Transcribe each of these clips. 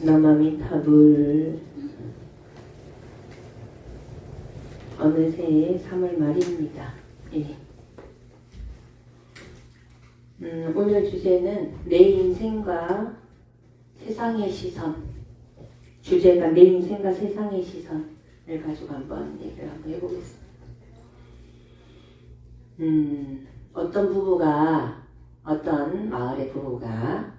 나마미타불. 어느새 3월 말입니다. 예. 오늘 주제는 내 인생과 세상의 시선. 주제가 내 인생과 세상의 시선을 가지고 한번 얘기를 한번 해보겠습니다. 어떤 마을의 부부가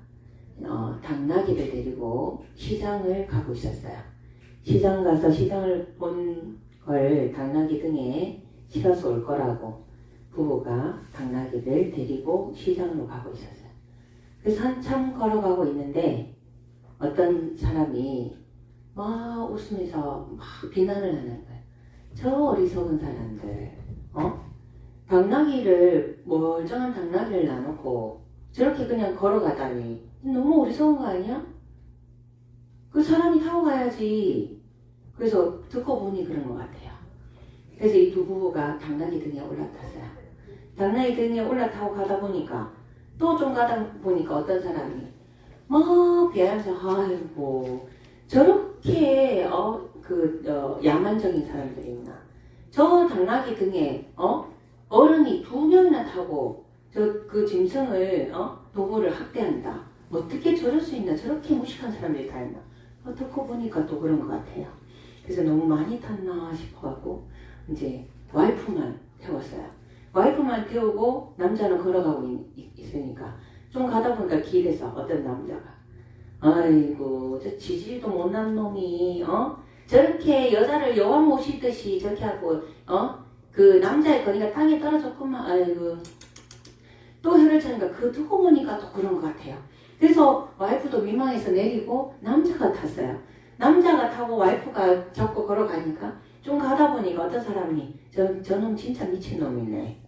당나귀를 데리고 시장을 가고 있었어요. 시장 가서 시장을 본 걸 당나귀 등에 실어서 올 거라고 부부가 당나귀를 데리고 시장으로 가고 있었어요. 그래서 한참 걸어가고 있는데 어떤 사람이 막 웃으면서 막 비난을 하는 거예요. 저 어리석은 사람들, 당나귀를, 멀쩡한 당나귀를 놔놓고 저렇게 그냥 걸어가다니 너무 어리석은 거 아니야? 그 사람이 타고 가야지. 그래서 듣고 보니 그런 것 같아요. 그래서 이 두 부부가 당나귀 등에 올라탔어요. 당나귀 등에 올라타고 가다 보니까 또 좀 가다 보니까 어떤 사람이 막 비하면서 아이고 저렇게 야만적인 사람들이 있나. 저 당나귀 등에 어른이 2명이나 타고 그 짐승을 도구를 학대한다. 어떻게 저럴 수 있나. 저렇게 무식한 사람들이 다 있나. 듣고 보니까 또 그런 것 같아요. 그래서 너무 많이 탔나 싶어갖고 이제 와이프만 태웠어요. 와이프만 태우고 남자는 걸어가고 있으니까 좀 가다 보니까 길에서 어떤 남자가 아이고 저 지지리도 못난 놈이 저렇게 여자를 여왕 모시듯이 저렇게 하고 그 남자의 거리가 땅에 떨어졌구만. 아이고 또 혀를 차니까 그 두고 보니까 또 그런 것 같아요. 그래서 와이프도 민망해서 내리고 남자가 탔어요. 남자가 타고 와이프가 잡고 걸어가니까 좀 가다 보니까 어떤 사람이 저놈 진짜 미친놈이네.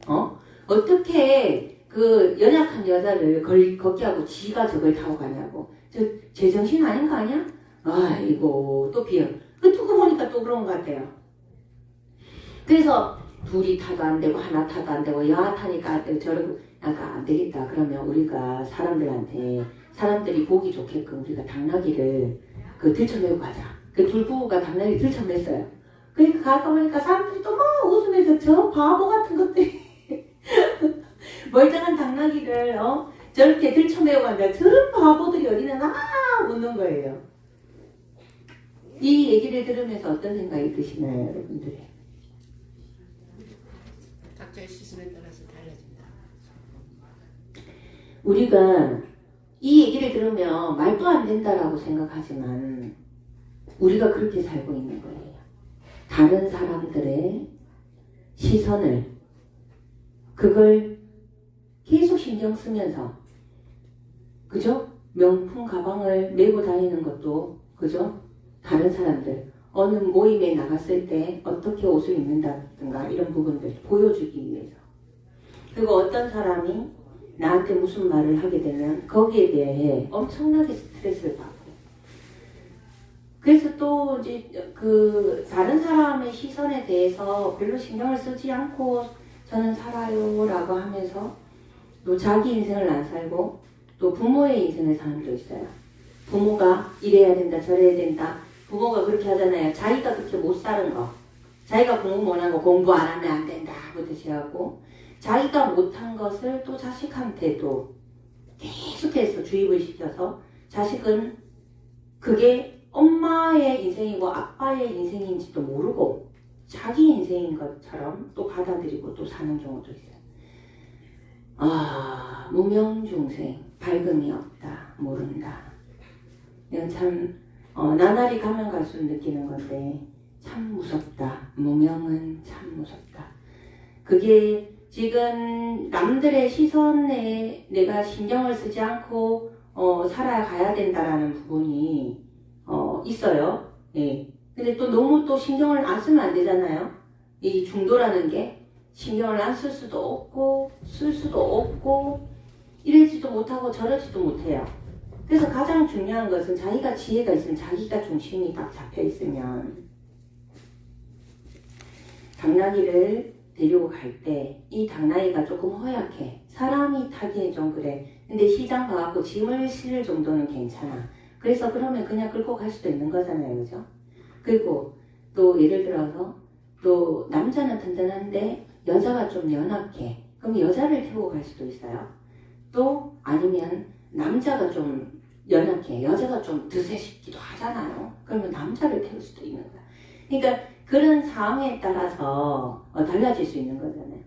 어떻게 그 연약한 여자를 걷게 하고 지가 저걸 타고 가냐고. 제정신 아닌 거 아니야? 아이고 또 비어. 두고 보니까 또 그런 것 같아요. 그래서 둘이 타도 안 되고 하나 타도 안 되고 야 타니까 안 되고 저러고 약간 안 되겠다. 그러면 우리가 사람들이 보기 좋게끔 우리가 당나귀를 들쳐매고 가자. 그 둘 부부가 당나귀 들쳐맸어요. 그러니까 가다 보니까 사람들이 또 막 웃으면서 저 바보 같은 것들이 멀쩡한 당나귀를 저렇게 들쳐매고 간다. 저런 바보들이 어디나 웃는 거예요. 이 얘기를 들으면서 어떤 생각이 드시나요, 여러분들이? 각자의 시선에 따라서 달라진다. 우리가 이 얘기를 들으면 말도 안 된다라고 생각하지만 우리가 그렇게 살고 있는 거예요. 다른 사람들의 시선을 그걸 계속 신경 쓰면서 그죠? 명품 가방을 메고 다니는 것도 그죠? 다른 사람들 어느 모임에 나갔을 때 어떻게 옷을 입는다든가 이런 부분들 보여주기 위해서. 그리고 어떤 사람이 나한테 무슨 말을 하게 되면 거기에 대해 엄청나게 스트레스를 받고. 그래서 또 이제 다른 사람의 시선에 대해서 별로 신경을 쓰지 않고 저는 살아요 라고 하면서 또 자기 인생을 안 살고 또 부모의 인생을 사는 분도 있어요. 부모가 이래야 된다 저래야 된다. 부모가 그렇게 하잖아요. 자기가 그렇게 못 사는 거. 자기가 공부 못한 거 공부 안 하면 안 된다 하듯이 하고 자기가 못한 것을 또 자식한테도 계속해서 주입을 시켜서 자식은 그게 엄마의 인생이고 아빠의 인생인지도 모르고 자기 인생인 것처럼 또 받아들이고 또 사는 경우도 있어요. 무명중생, 밝음이 없다, 모른다. 이건 참 나날이 가면 갈수록 느끼는 건데 참 무섭다. 무명은 참 무섭다. 그게 지금 남들의 시선에 내가 신경을 쓰지 않고 살아가야 된다라는 부분이 있어요. 예. 근데 또 너무 또 신경을 안 쓰면 안 되잖아요. 이 중도라는 게 신경을 안 쓸 수도 없고 쓸 수도 없고 이러지도 못하고 저러지도 못해요. 그래서 가장 중요한 것은 자기가 지혜가 있으면 자기가 중심이 딱 잡혀 있으면 당나귀를 데리고 갈 때 이 당나귀가 조금 허약해. 사람이 타기엔 좀 그래. 근데 시장 가갖고 짐을 실을 정도는 괜찮아. 그래서 그러면 그냥 끌고 갈 수도 있는 거잖아요. 그죠? 그리고 또 예를 들어서 또 남자는 든든한데 여자가 좀 연약해. 그럼 여자를 태우고 갈 수도 있어요. 또 아니면 남자가 좀 연약해. 여자가 좀 드세시기도 하잖아요. 그러면 남자를 태울 수도 있는 거야. 그러니까 그런 상황에 따라서 달라질 수 있는 거잖아요.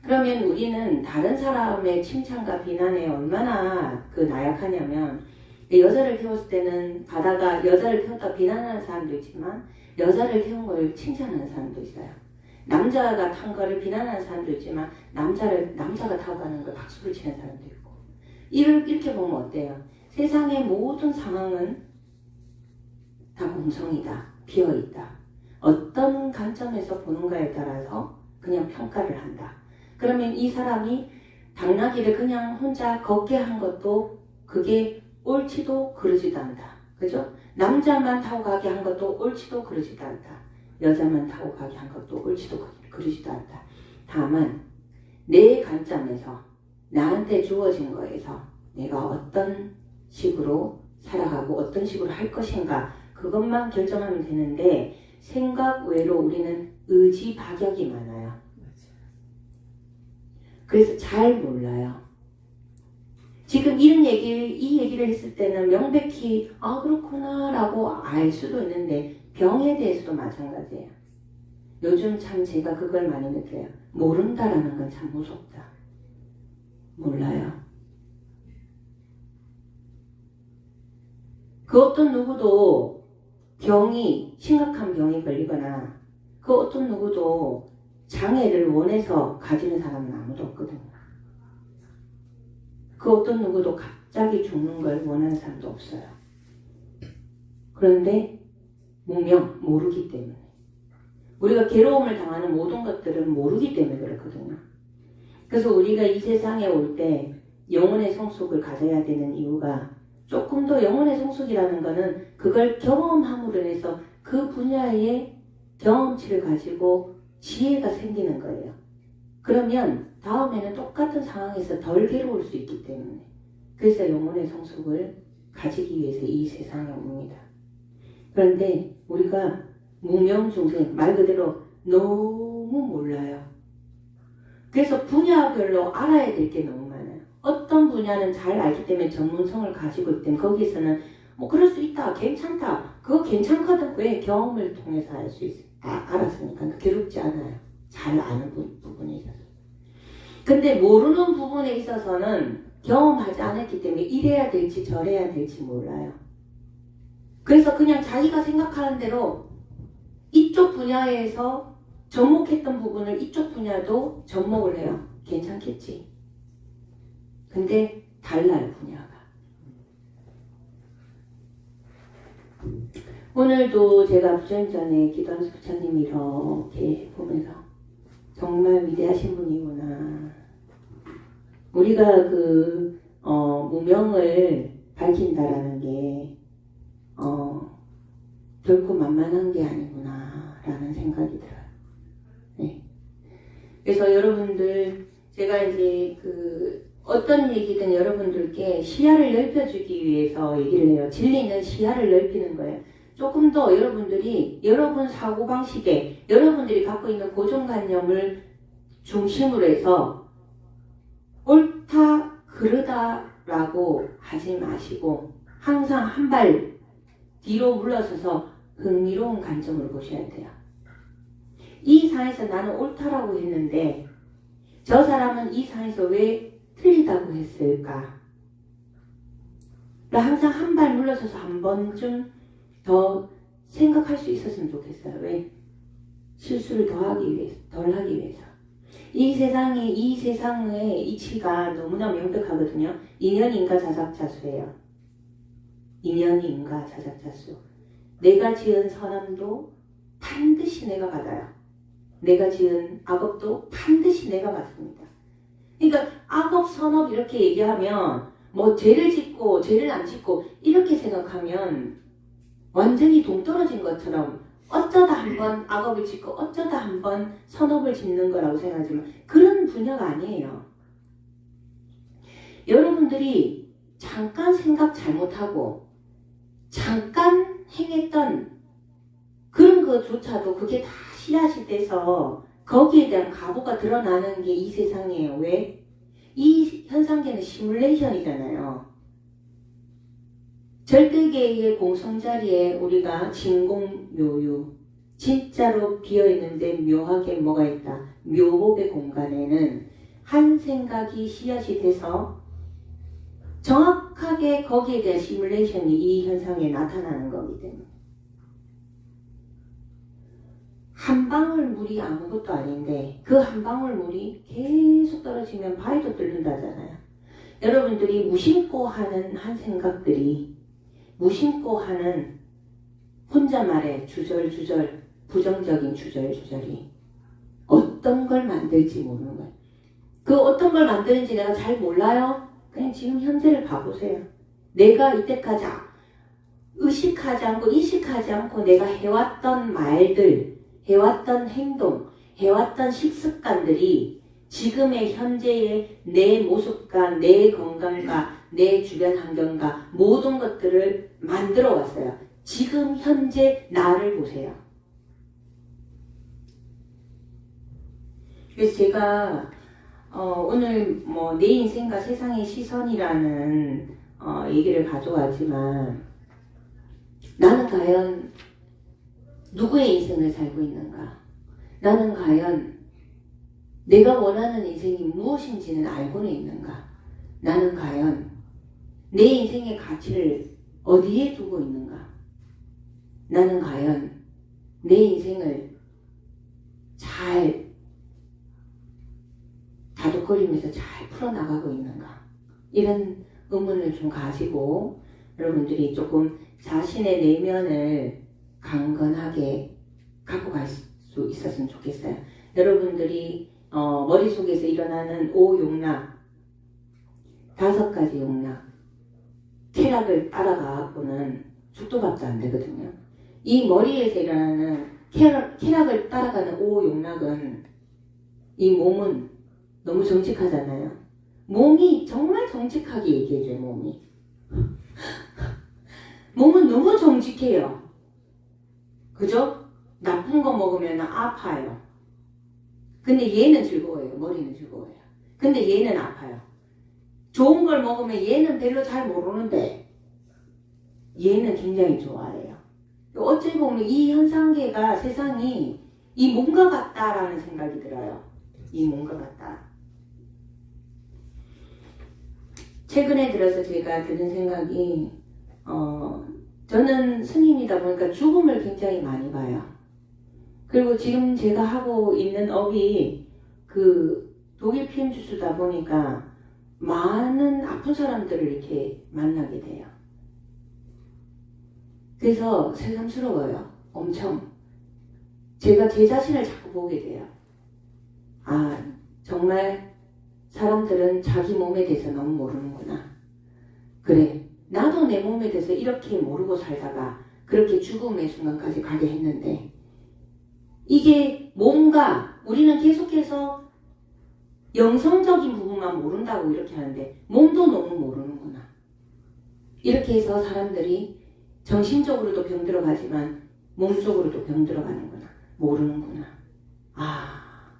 그러면 우리는 다른 사람의 칭찬과 비난에 얼마나 나약하냐면 여자를 태웠을 때는 가다가 여자를 태웠다 비난하는 사람도 있지만 여자를 태운 걸 칭찬하는 사람도 있어요. 남자가 탄 거를 비난하는 사람도 있지만 남자가 타고 가는 걸 박수를 치는 사람도 있고 이렇게 보면 어때요? 세상의 모든 상황은 다 공성이다. 비어있다. 어떤 관점에서 보는가에 따라서 그냥 평가를 한다. 그러면 이 사람이 당나귀를 그냥 혼자 걷게 한 것도 그게 옳지도 그러지도 않다. 그죠? 남자만 타고 가게 한 것도 옳지도 그러지도 않다. 여자만 타고 가게 한 것도 옳지도 그러지도 않다. 다만 내 관점에서 나한테 주어진 거에서 내가 어떤 식으로 살아가고 어떤 식으로 할 것인가 그것만 결정하면 되는데 생각 외로 우리는 의지 박약이 많아요. 그래서 잘 몰라요. 지금 이 얘기를 했을 때는 명백히 그렇구나 라고 알 수도 있는데 병에 대해서도 마찬가지예요. 요즘 참 제가 그걸 많이 느껴요. 모른다라는 건 참 무섭다. 몰라요. 그 어떤 누구도 심각한 병이 걸리거나 그 어떤 누구도 장애를 원해서 가지는 사람은 아무도 없거든요. 그 어떤 누구도 갑자기 죽는 걸 원하는 사람도 없어요. 그런데 모르기 때문에 우리가 괴로움을 당하는 모든 것들은 모르기 때문에 그렇거든요. 그래서 우리가 이 세상에 올 때 영혼의 성숙을 가져야 되는 이유가 조금 더 영혼의 성숙이라는 거는 그걸 경험함으로 해서 그 분야의 경험치를 가지고 지혜가 생기는 거예요. 그러면 다음에는 똑같은 상황에서 덜 괴로울 수 있기 때문에 그래서 영혼의 성숙을 가지기 위해서 이 세상에 옵니다. 그런데 우리가 무명중생 말 그대로 너무 몰라요. 그래서 분야별로 알아야 될 게 너무 많아요. 어떤 분야는 잘 알기 때문에 전문성을 가지고 있든 거기서는 그럴 수 있다, 괜찮다, 그거 괜찮거든. 왜? 경험을 통해서 알 수 있어요. 알았으니까 괴롭지 않아요. 잘 아는 부분에 있어서. 근데 모르는 부분에 있어서는 경험하지 않았기 때문에 이래야 될지 저래야 될지 몰라요. 그래서 그냥 자기가 생각하는 대로 이쪽 분야에서 접목했던 부분을 이쪽 분야도 접목을 해요. 괜찮겠지. 근데 달라요, 분야가. 오늘도 제가 부전 전에 기도하면서 부처님이 이렇게 보면서 정말 위대하신 분이구나. 우리가 무명을 밝힌다라는 게 결코 만만한 게 아니구나 라는 생각이 들어요. 네. 그래서 여러분들 제가 이제 어떤 얘기든 여러분들께 시야를 넓혀주기 위해서 얘기를 해요. 진리는 시야를 넓히는 거예요. 조금 더 여러분들이 여러분 사고방식에 여러분들이 갖고 있는 고정관념을 중심으로 해서 옳다 그르다라고 하지 마시고 항상 한 발 뒤로 물러서서 흥미로운 관점으로 보셔야 돼요. 이 상에서 나는 옳다라고 했는데 저 사람은 이 상에서 왜 틀리다고 했을까? 항상 한 발 물러서서 한 번쯤 더 생각할 수 있었으면 좋겠어요. 왜? 실수를 덜 하기 위해서. 이 세상의 이치가 너무나 명백하거든요. 인연인가 자작자수예요. 인연인가 자작자수. 내가 지은 선함도 반드시 내가 받아요. 내가 지은 악업도 반드시 내가 받습니다. 그러니까 악업, 선업 이렇게 얘기하면 죄를 짓고 죄를 안 짓고 이렇게 생각하면 완전히 동떨어진 것처럼 어쩌다 한번 악업을 짓고 어쩌다 한번 선업을 짓는 거라고 생각하지만 그런 분야가 아니에요. 여러분들이 잠깐 생각 잘못하고 잠깐 행했던 그런 것조차도 그게 다 씨앗이 돼서 거기에 대한 가부가 드러나는 게 이 세상이에요. 왜? 이 현상계는 시뮬레이션이잖아요. 절대계의 공성자리에 우리가 진공묘유, 진짜로 비어있는데 묘하게 뭐가 있다. 묘복의 공간에는 한 생각이 씨앗이 돼서 정확하게 거기에 대한 시뮬레이션이 이 현상에 나타나는 거기 때문에 한 방울 물이 아무것도 아닌데 그 한 방울 물이 계속 떨어지면 바위도 뚫는다잖아요. 여러분들이 무심코 하는 한 생각들이 무심코 하는 혼자말의 주절주절 부정적인 주절주절이 어떤 걸 만들지 모르는 거예요. 그 어떤 걸 만드는지 내가 잘 몰라요. 그냥 지금 현재를 봐보세요. 내가 이때까지 의식하지 않고 인식하지 않고 내가 해왔던 말들, 해왔던 행동, 해왔던 식습관들이 지금의 현재의 내 모습과 내 건강과 내 주변 환경과 모든 것들을 만들어 왔어요. 지금 현재 나를 보세요. 그래서 제가 오늘 뭐 내 인생과 세상의 시선이라는 얘기를 가져왔지만 나는 과연 누구의 인생을 살고 있는가? 나는 과연 내가 원하는 인생이 무엇인지는 알고는 있는가? 나는 과연 내 인생의 가치를 어디에 두고 있는가? 나는 과연 내 인생을 잘 다독거리면서 잘 풀어나가고 있는가? 이런 의문을 좀 가지고 여러분들이 조금 자신의 내면을 강건하게 갖고 갈 수 있었으면 좋겠어요. 여러분들이 머릿속에서 일어나는 5용락 5가지 용락 쾌락을 따라가고는 죽도 밥도 안 되거든요. 이 머리에서 일어나는 쾌락을 따라가는 5용락은 이 몸은 너무 정직하잖아요. 몸이 정말 정직하게 얘기해줘요. 몸은 너무 정직해요. 그죠? 나쁜 거 먹으면 아파요. 근데 얘는 즐거워요. 머리는 즐거워요. 근데 얘는 아파요. 좋은 걸 먹으면 얘는 별로 잘 모르는데 얘는 굉장히 좋아해요. 어찌 보면 이 현상계가 세상이 이 몸과 같다라는 생각이 들어요. 이 몸과 같다. 최근에 들어서 제가 드는 생각이 저는 스님이다 보니까 죽음을 굉장히 많이 봐요. 그리고 지금 제가 하고 있는 업이 그 독일 피임 주스다 보니까 많은 아픈 사람들을 이렇게 만나게 돼요. 그래서 새삼스러워요. 엄청. 제가 제 자신을 자꾸 보게 돼요. 아, 정말 사람들은 자기 몸에 대해서 너무 모르는구나. 그래, 나도 내 몸에 대해서 이렇게 모르고 살다가 그렇게 죽음의 순간까지 가게 했는데 이게 몸과 우리는 계속해서 영성적인 부분만 모른다고 이렇게 하는데 몸도 너무 모르는구나. 이렇게 해서 사람들이 정신적으로도 병들어 가지만 몸속으로도 병들어 가는구나. 모르는구나. 아,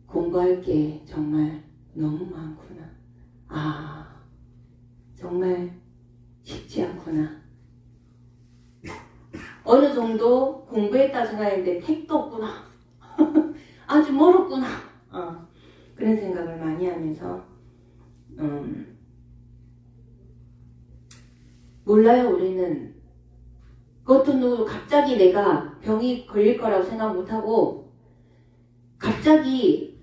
공부할 게 정말 너무 많구나. 아, 정말 쉽지 않구나. 어느 정도 공부했다 생각했는데 택도 없구나. 아주 멀었구나. 그런 생각을 많이 하면서 몰라요. 우리는 그것도 누구 갑자기 내가 병이 걸릴 거라고 생각 못하고 갑자기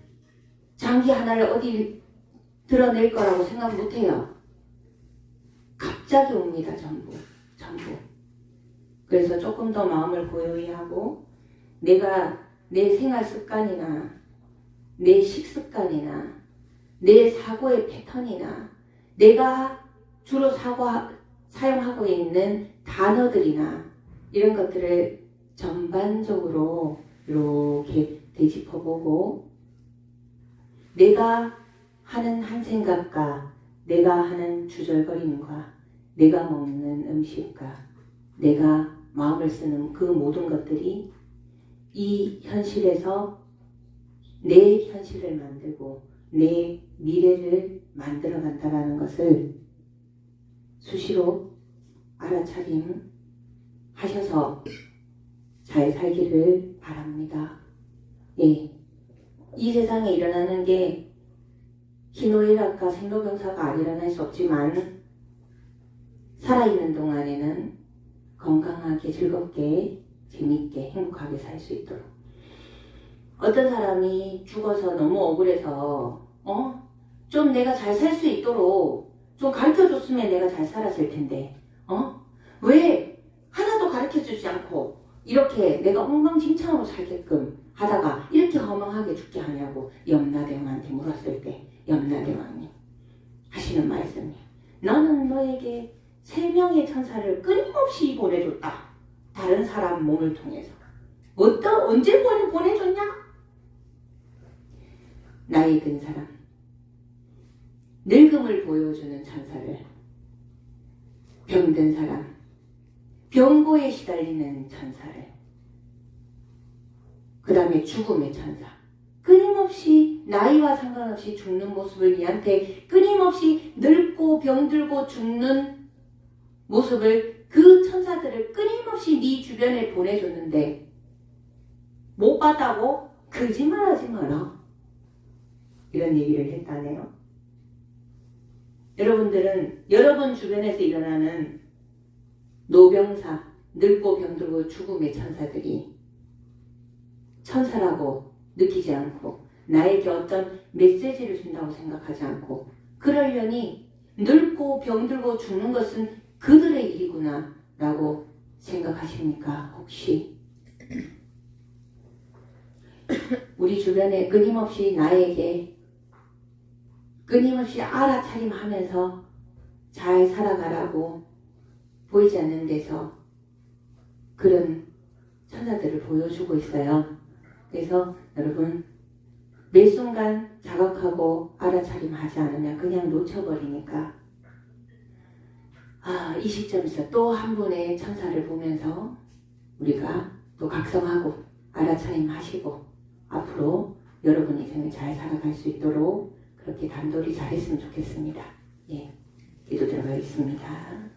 장기 하나를 어디 드러낼 거라고 생각 못해요. 갑자기 옵니다. 전부. 그래서 조금 더 마음을 고요히 하고 내가 내 생활 습관이나 내 식습관이나 내 사고의 패턴이나 내가 주로 사용하고 있는 단어들이나 이런 것들을 전반적으로 이렇게 되짚어보고 내가 하는 한 생각과 내가 하는 주절거림과 내가 먹는 음식과 내가 마음을 쓰는 그 모든 것들이 이 현실에서 내 현실을 만들고 내 미래를 만들어 간다는 것을 수시로 알아차림 하셔서 잘 살기를 바랍니다. 예. 이 세상에 일어나는 게 희노애락과 생로병사가 안 일어날 수 없지만 살아있는 동안에는 건강하게 즐겁게 재밌게 행복하게 살 수 있도록 어떤 사람이 죽어서 너무 억울해서 좀 내가 잘 살 수 있도록 좀 가르쳐줬으면 내가 잘 살았을 텐데 왜 하나도 가르쳐주지 않고 이렇게 내가 엉망진창으로 살게끔 하다가 이렇게 허망하게 죽게 하냐고 염라대왕한테 물었을 때 염라대왕이 하시는 말씀이 나는 너에게 3명의 천사를 끊임없이 보내줬다. 다른 사람 몸을 통해서. 언제 보내줬냐? 나이 든 사람, 늙음을 보여주는 천사를, 병든 사람, 병고에 시달리는 천사를, 그 다음에 죽음의 천사, 끊임없이 나이와 상관없이 죽는 모습을 니한테 끊임없이 늙고 병들고 죽는 모습을 그 천사들을 끊임없이 네 주변에 보내줬는데 못 봤다고? 거짓말하지 마라. 이런 얘기를 했다네요. 여러분들은 여러분 주변에서 일어나는 노병사, 늙고 병들고 죽음의 천사들이 천사라고 느끼지 않고 나에게 어떤 메시지를 준다고 생각하지 않고 그러려니 늙고 병들고 죽는 것은 그들의 일이구나 라고 생각하십니까? 혹시 우리 주변에 끊임없이 나에게 끊임없이 알아차림하면서 잘 살아가라고 보이지 않는 데서 그런 천사들을 보여주고 있어요. 그래서 여러분 매 순간 자각하고 알아차림하지 않으면 그냥 놓쳐버리니까 이 시점에서 또 한 분의 천사를 보면서 우리가 또 각성하고 알아차림하시고 앞으로 여러분 인생을 잘 살아갈 수 있도록 그렇게 단돌이 잘했으면 좋겠습니다. 예, 기도 들어가겠습니다.